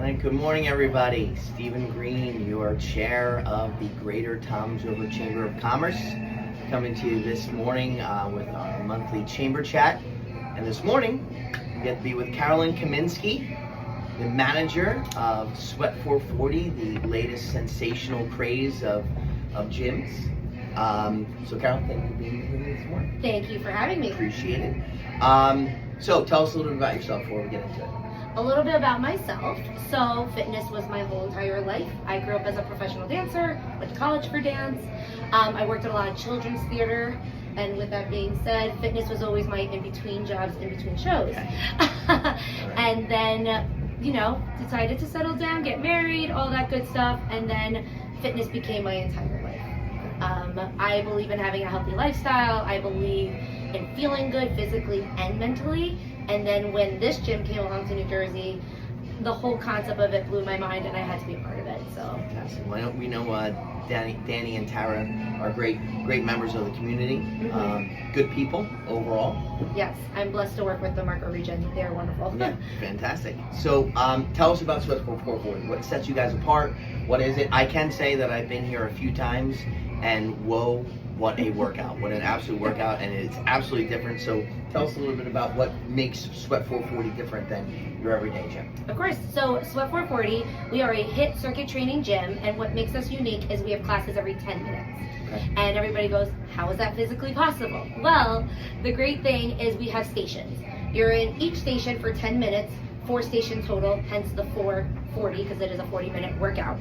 right, good morning everybody. Stephen Green, your chair of the Greater Toms River Chamber of Commerce, coming to you this morning with our monthly chamber chat. And this morning, we get to be with Carolyn Kaminsky, the manager of Sweat440, the latest sensational craze of gyms. So Carol, thank you for being with me this morning. Thank you for having me. Appreciate it. So tell us a little bit about yourself before we get into it. A little bit about myself. So fitness was my whole entire life. I grew up as a professional dancer, went to college for dance. I worked in a lot of children's theater. And with that being said, fitness was always my in-between jobs, in-between shows. Okay. And then, decided to settle down, get married, all that good stuff. And then fitness became my entire life. I believe in having a healthy lifestyle. I believe in feeling good physically and mentally. And then when this gym came along to New Jersey, the whole concept of it blew my mind, and I had to be a part of it. So fantastic. Well, we know Danny and Tara are great members of the community. Mm-hmm. Good people overall. Yes, I'm blessed to work with the Marco region. They're wonderful. Yeah, fantastic. So tell us about Sweat440. What sets you guys apart? What is it? I can say that I've been here a few times, and whoa, what a workout. What an absolute workout, and it's absolutely different. So tell us a little bit about what makes Sweat440 different than your everyday gym. Of course. So Sweat440, we are a HIIT circuit training gym, and what makes us unique is we have classes every 10 minutes. Okay. And everybody goes, how is that physically possible? Well, the great thing is we have stations. You're in each station for 10 minutes, 4 stations total, hence the 440, because it is a 40-minute workout.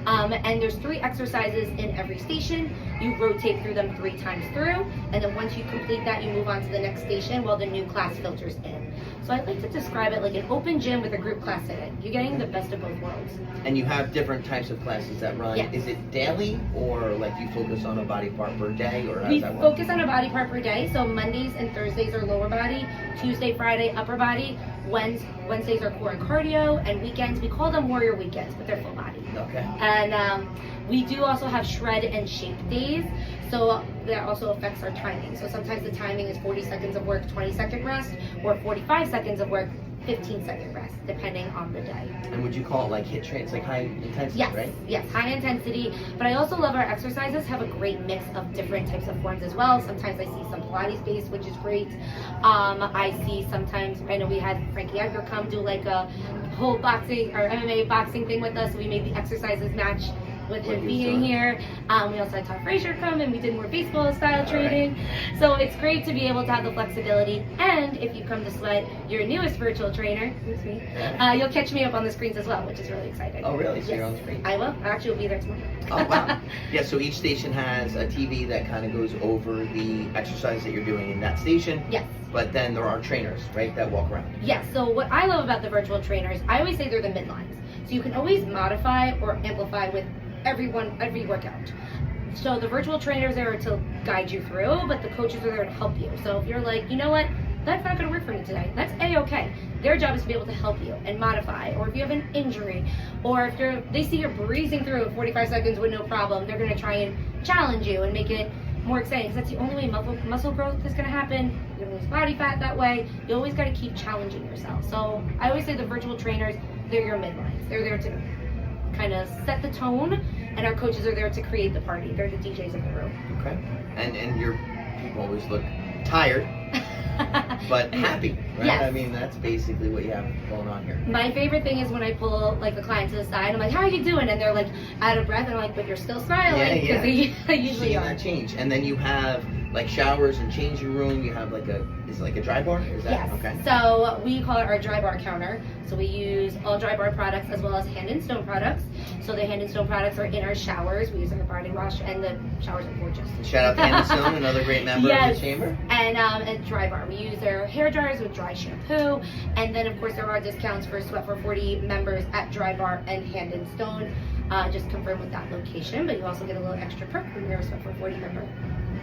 And there's 3 exercises in every station. You rotate through them 3 times through, and then once you complete that, you move on to the next station while the new class filters in. So I like to describe it like an open gym with a group class in it. You're getting the best of both worlds. And you have different types of classes that run. Yes. Is it daily, or like you focus on a body part per day, or how we does that work? Focus on a body part per day. So Mondays and Thursdays are lower body, Tuesday, Friday, upper body, Wednesdays are core and cardio, and weekends, we call them warrior weekends, but they're full body. Okay. And we do also have shred and shape days, so that also affects our timing. So sometimes the timing is 40 seconds of work, 20-second rest, or 45 seconds of work, 15-second rest, depending on the day. And would you call it like HIIT training? It's like high intensity, yes, right? Yes, high intensity. But I also love our exercises have a great mix of different types of forms as well. Sometimes I see some Pilates based, which is great. I see sometimes, I know we had Frankie Edgar come do like a whole boxing or MMA boxing thing with us. So we made the exercises match with him being here. We also had Todd Frazier come, and we did more baseball style training. Right. So it's great to be able to have the flexibility. And if you come to Sweat, your newest virtual trainer, it's me, you'll catch me up on the screens as well, which is really exciting. Oh really? So yes. You're on the screen? I will. Actually, will be there tomorrow. Oh wow. Yeah, so each station has a TV that kind of goes over the exercise that you're doing in that station. Yes. But then there are trainers, right, that walk around. Yes, so what I love about the virtual trainers, I always say they're the midlines. So you can always modify or amplify with every workout. So the virtual trainers are there to guide you through, but the coaches are there to help you. So if you're like, you know what, that's not going to work for me today, that's A-okay. Their job is to be able to help you and modify. Or if you have an injury, or if they see you're breezing through 45 seconds with no problem, they're going to try and challenge you and make it more exciting, because that's the only way muscle growth is going to happen. You're going to lose body fat that way. You always got to keep challenging yourself. So I always say the virtual trainers, they're your midlines. They're there to kind of set the tone, and our coaches are there to create the party. They're the DJs of the room. Okay. And your people always look tired, but happy, right? Yes. I mean, that's basically what you have going on here. My favorite thing is when I pull like the client to the side, I'm like, how are you doing? And they're like out of breath, and I'm like, but you're still smiling, because they usually are. That change. And then you have like showers and changing room. You have like is it like a dry bar? Is that yes. Okay? So we call it our dry bar counter. So we use all dry bar products as well as hand and stone products. So the hand and stone products are in our showers. We use our body wash, and the showers are gorgeous. Shout out to Hand and Stone, another great member of the chamber. And dry bar. We use their hair dryers with dry shampoo, and then of course there are discounts for Sweat440 members at Dry Bar and Hand and Stone. Just confirm with that location, but you also get a little extra perk when you're a Sweat440 member.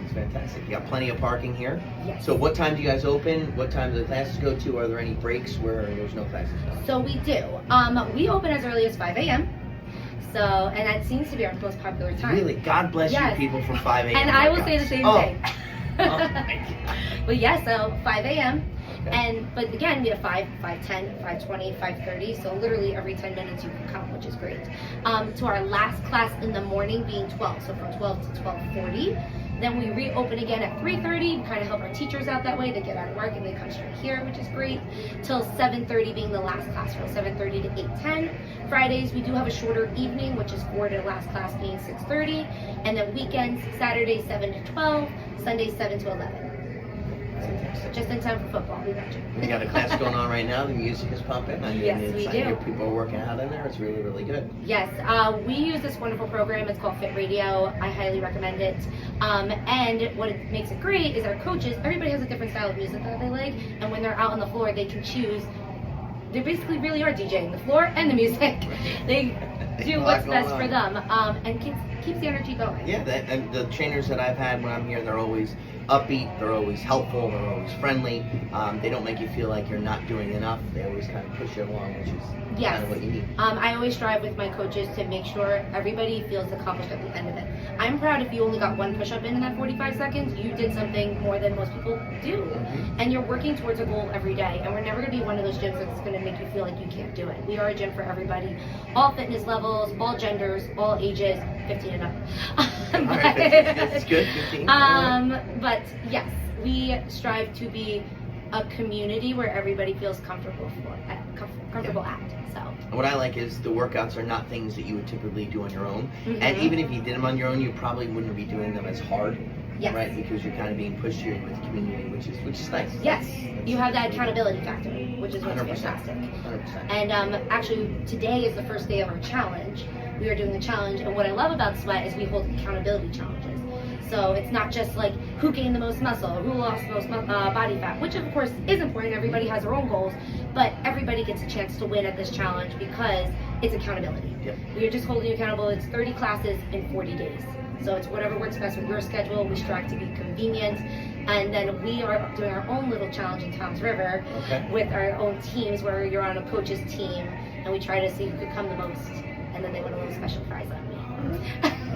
It's fantastic. You got plenty of parking here. Yes. So what time do you guys open? What time do the classes go to? Are there any breaks where there's no classes going? So we do. We open as early as 5 a.m. So, and that seems to be our most popular time. Really? God bless you people for 5 a.m. And I will say the same thing. Oh my God. But yes, so 5 a.m. But again, we have 5, 5:10, 5:20, 5:30. So literally every 10 minutes you can come, which is great. To our last class in the morning being 12, so from 12 to 12:40. Then we reopen again at 3:30, kind of help our teachers out that way. They get out of work and they come straight here, which is great. Till 7:30 being the last class, from 7:30 to 8:10. Fridays, we do have a shorter evening, which is 4 to the last class being 6:30. And then weekends, Saturday 7 to 12, Sunday 7 to 11. Just in time for football, we got you. We got a class going on right now. The music is pumping. I mean, Yes, we I do. hear people are working out in there. It's really, really good. Yes, we use this wonderful program. It's called Fit Radio. I highly recommend it. And what it makes it great is our coaches, everybody has a different style of music that they like. And when they're out on the floor, they can choose. They basically really are DJing the floor and the music. They do what's best for them, and keeps the energy going. Yeah, and the trainers that I've had when I'm here, they're always upbeat, they're always helpful, they're always friendly. They don't make you feel like you're not doing enough. They always kind of push you along, which is kind of what you need. I always strive with my coaches to make sure everybody feels accomplished at the end of it. I'm proud if you only got one push-up in that 45 seconds, you did something more than most people do. And you're working towards a goal every day. And we're never going to be one of those gyms that's going to make you feel like you can't do it. We are a gym for everybody. All fitness levels, all genders, all ages, 15 and up. All right, that's good, 15. But yes, we strive to be a community where everybody feels comfortable at. So. And what I like is the workouts are not things that you would typically do on your own. And even if you did them on your own, you probably wouldn't be doing them as hard. Yes. Right? Because you're kind of being pushed here with the community, which is nice. Yes. You have that accountability factor, which is what's 100%. fantastic. 100%. And actually, today is the first day of our challenge. We are doing the challenge, and what I love about Sweat is we hold accountability challenges. So it's not just like who gained the most muscle, who lost the most body fat, which of course is important. Everybody has their own goals, but everybody gets a chance to win at this challenge because it's accountability. Yep. We are just holding you accountable. It's 30 classes in 40 days. So it's whatever works best with your schedule. We strive to be convenient. And then we are doing our own little challenge in Toms River with our own teams where you're on a coach's team and we try to see who could come the most. And then they win a little special prize on me.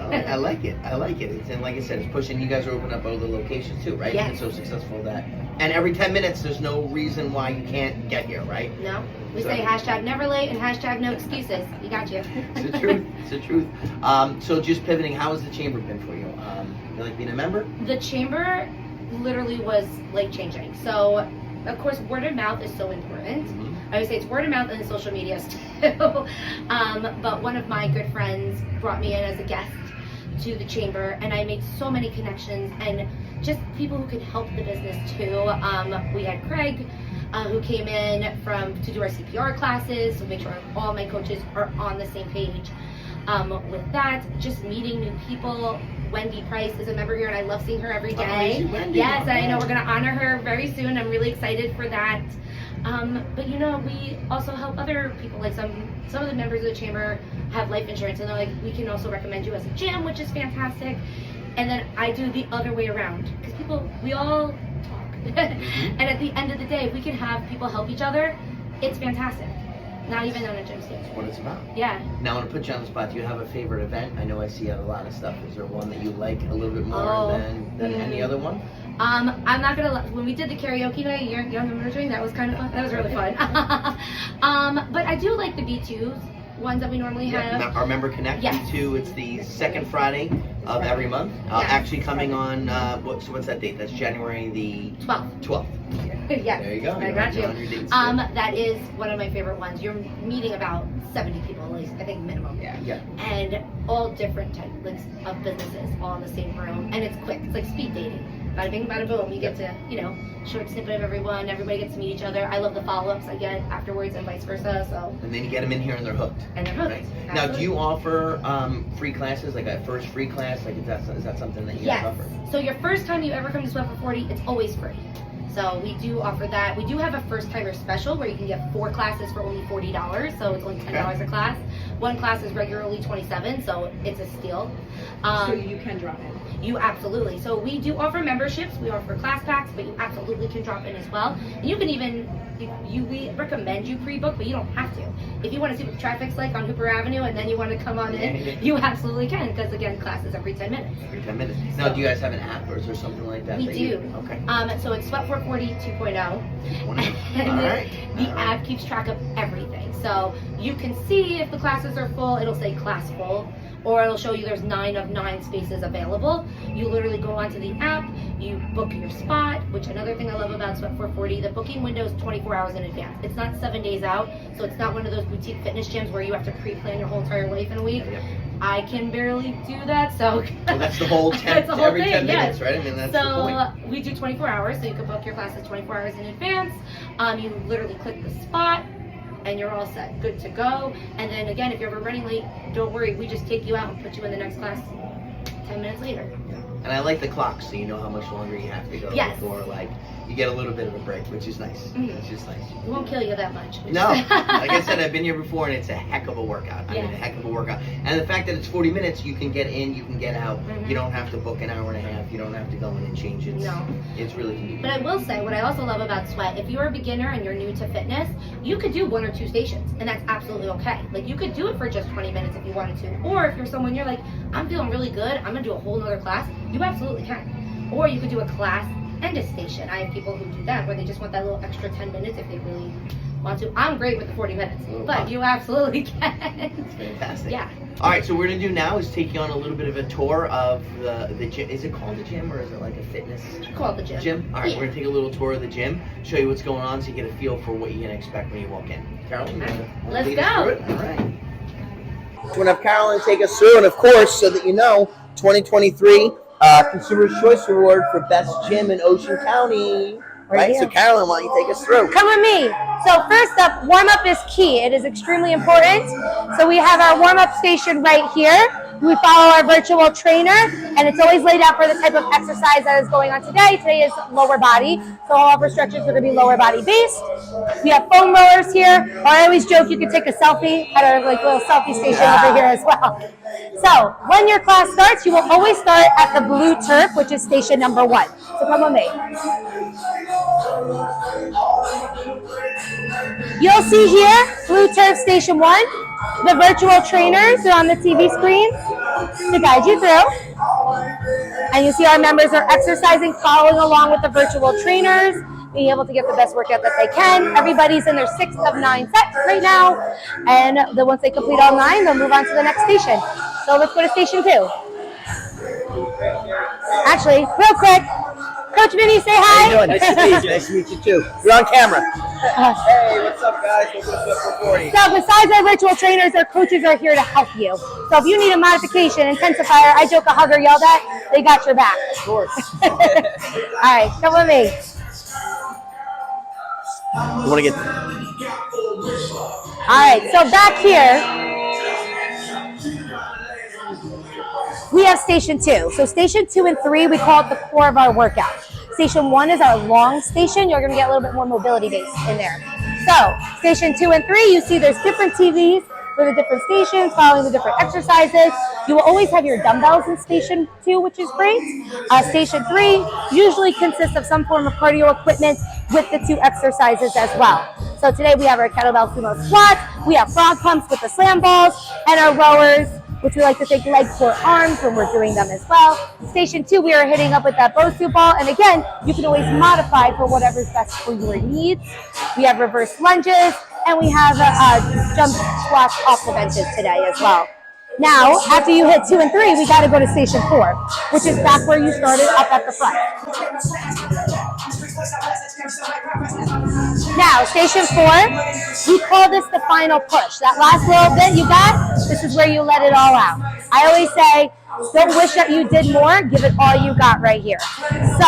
I like it. And like I said, it's pushing. You guys are opening up other locations too, right? Yes. You've been so successful that. And every 10 minutes, there's no reason why you can't get here, right? No. We say hashtag never late and hashtag no excuses. You got you. It's the truth. It's the truth. So just pivoting, how has the chamber been for you? You like being a member? The chamber literally was life changing. So, of course, word of mouth is so important. I would say it's word of mouth and social media too. But one of my good friends brought me in as a guest to the chamber, and I made so many connections and just people who could help the business too. We had Craig, who came in to do our CPR classes, to make sure all my coaches are on the same page. With that, just meeting new people. Wendy Price is a member here, and I love seeing her every day. Yes, I know we're going to honor her very soon. I'm really excited for that. But you know, we also help other people. Like some of the members of the chamber have life insurance, and they're like, we can also recommend you as a gym, which is fantastic. And then I do the other way around, because we all talk. And at the end of the day, if we can have people help each other, it's fantastic. Not even on a gym stage. That's what it's about. Yeah. Now, I want to put you on the spot. Do you have a favorite event? I know I see a lot of stuff. Is there one that you like a little bit more than any other one? I'm not gonna lie. When we did the karaoke night, young emerging, that was kind of fun. That was really fun. But I do like the B2s, ones that we normally have. Our Member Connect B2. It's the second Friday of every month. Actually coming on. What's that date? That's January the 12th. Yes. There you go. I got you. Dates, that is one of my favorite ones. You're meeting about 70 people, at least, I think minimum. Yeah. And all different types of businesses, all in the same room. And it's quick. It's like speed dating. Bada bing, bada boom. You get to, short snippet of everyone. Everybody gets to meet each other. I love the follow-ups I get afterwards and vice versa. So. And then you get them in here and they're hooked. Right? Now, do you offer free classes, like a first free class? Like, is that something that you offer? So your first time you ever come to Sweat440, it's always free. So we do offer that. We do have a first timer special where you can get 4 classes for only $40. So it's only $10 a class. One class is regularly $27, so it's a steal. So you can drop in. You absolutely. So we do offer memberships. We offer class packs, but you absolutely can drop in as well. And you can even we recommend you pre-book, but you don't have to. If you want to see what the traffic's like on Hooper Avenue and then you want to come on in, you absolutely can, because again, classes every 10 minutes. Every 10 minutes. Now, do you guys have an app or is there something like that? We do. Okay. So it's Sweat440 2.0. All And right. the app keeps track of everything. So you can see if the classes are full, it'll say class full, or it'll show you there's 9 of 9 spaces available. You literally go onto the app, you book your spot, which another thing I love about Sweat440, the booking window is 24 hours in advance. It's not 7 days out, so it's not one of those boutique fitness gyms where you have to pre-plan your whole entire life in a week. Yep. I can barely do that, so Well, that's the whole 10, that's the whole every thing, 10 yes. minutes, right? I mean, that's the point. So we do 24 hours, so you can book your classes 24 hours in advance. You literally click the spot, and you're all set, good to go. And then again, if you're ever running late, don't worry, we just take you out and put you in the next class 10 minutes later. And I like the clock, so you know how much longer you have to go Yes. before, like, you get a little bit of a break, which is nice. Mhm. It's just nice. It won't kill you that much. No, like I said, I've been here before, and it's a heck of a workout. I mean, Yeah. a heck of a workout. And the fact that it's 40 minutes, you can get in, you can get out. Mhm. You don't have to book an hour and a half. You don't have to go in and change it. No. It's really convenient. But I will say, what I also love about Sweat, if you're a beginner and you're new to fitness, you could do 1 or 2 stations, and that's absolutely okay. Like, you could do it for just 20 minutes if you wanted to. Or if you're someone, you're like, I'm feeling really good, I'm gonna do a whole nother class, you absolutely can. Or you could do a class and a station. I have people who do that, where they just want that little extra 10 minutes if they really want to. I'm great with the 40 minutes, but you absolutely can. It's fantastic. Yeah. All right, so what we're gonna do now is take you on a little bit of a tour of the gym. Is it called the gym, or is it like a fitness Call it the gym. gym? All right, Yeah. we're gonna take a little tour of the gym, show you what's going on, so you get a feel for what you're gonna expect when you walk in. Carolyn, you wanna Let's lead us go. through it? All right. So we're gonna have Carolyn take us through, and of course, so that you know, 2023 Consumer's Choice Award for Best Gym in Ocean County. Right? here. So Carolyn, why don't you take us through? Come with me. So first up, warm-up is key. It is extremely important. So we have our warm-up station right here. We follow our virtual trainer, and it's always laid out for the type of exercise that is going on today. Today is lower body, so all of our stretches are going to be lower body based. We have foam rollers here. I always joke you could take a selfie at our like little selfie station over here as well. So when your class starts, you will always start at the blue turf, which is station number 1. So come with me. You'll see here, Blue Turf Station 1, the virtual trainers are on the TV screen to guide you through. And you see our members are exercising, following along with the virtual trainers, being able to get the best workout that they can. Everybody's in their 6th of 9 sets right now. And then once they complete all 9, they'll move on to the next station. So let's go to Station 2. Actually, real quick, Coach Vinny, say hi. How you doing? Nice to meet you. Nice to meet you too. You're on camera. Hey, what's up, guys? Welcome to Sweat440. So besides our virtual trainers, our coaches are here to help you. So if you need a modification, intensifier, I joke a hug or yelled at, they got your back. Of course. All right, come with me. You want to get All right, so back here, we have Station 2. So Station 2 and 3, we call it the core of our workout. Station 1 is our long station. You're going to get a little bit more mobility base in there. So Station 2 and 3, you see there's different TVs for the different stations, following the different exercises. You will always have your dumbbells in Station 2, which is great. Station 3 usually consists of some form of cardio equipment with the 2 exercises as well. So today we have our kettlebell sumo squats, we have frog pumps with the slam balls, and our rowers, which we like to think leg core arms when we're doing them as well. Station 2, we are hitting up with that Bosu ball. And again, you can always modify for whatever's best for your needs. We have reverse lunges, and we have jump squats off the benches today as well. Now, after you hit 2 and 3, we got to go to Station 4, which is back where you started up at the front. Now, Station 4, we call this the final push. That last little bit you got, this is where you let it all out. I always say, don't wish that you did more, give it all you got right here. So,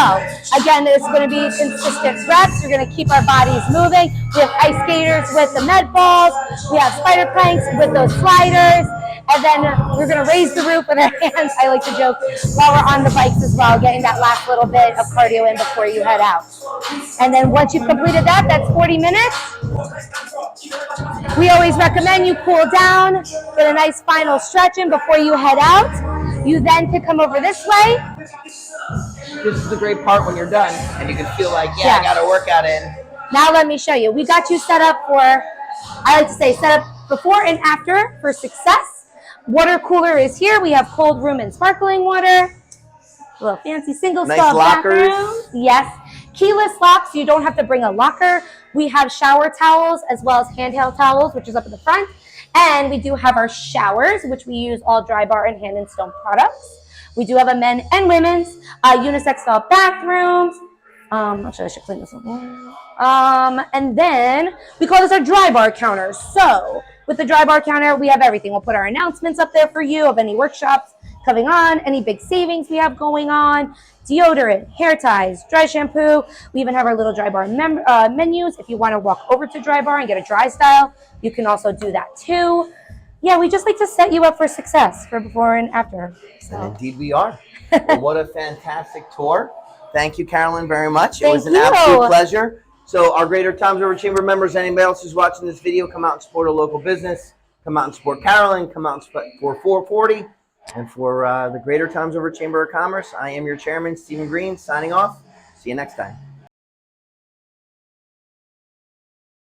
again, there's going to be consistent reps. You're going to keep our bodies moving. We have ice skaters with the med balls. We have spider planks with those sliders. And then we're going to raise the roof with our hands, I like to joke, while we're on the bikes as well, getting that last little bit of cardio in before you head out. And then once you've completed that, that's 40 minutes. We always recommend you cool down, get a nice final stretch in before you head out. You then can come over this way. This is the great part when you're done and you can feel like, Yeah. I got a workout in. Now let me show you. We got you set up for, I like to say, set up before and after for success. Water cooler is here. We have cold room and sparkling water. A little fancy single Nice stall lockers. bathroom. Yes. Keyless locks. You don't have to bring a locker. We have shower towels as well as handheld towels, which is up in the front. And we do have our showers, which we use all Dry Bar and Hand and Stone products. We do have a men and women's unisex style bathrooms. Actually, I should clean this up. And then we call this our Dry Bar counter. So with the Dry Bar counter, we have everything. We'll put our announcements up there for you of any workshops coming on, any big savings we have going on, deodorant, hair ties, dry shampoo. We even have our little Dry Bar menus. If you want to walk over to Dry Bar and get a dry style, you can also do that too. Yeah, we just like to set you up for success for before and after. So. And indeed we are. Well, what a fantastic tour. Thank you, Carolyn, very much. It was an Thank you. absolute pleasure. So our Greater Toms River Chamber members, anybody else who's watching this video, come out and support a local business. Come out and support Carolyn. Come out and support 440. And for the Greater Toms River Chamber of Commerce, I am your chairman, Stephen Green, signing off. See you next time.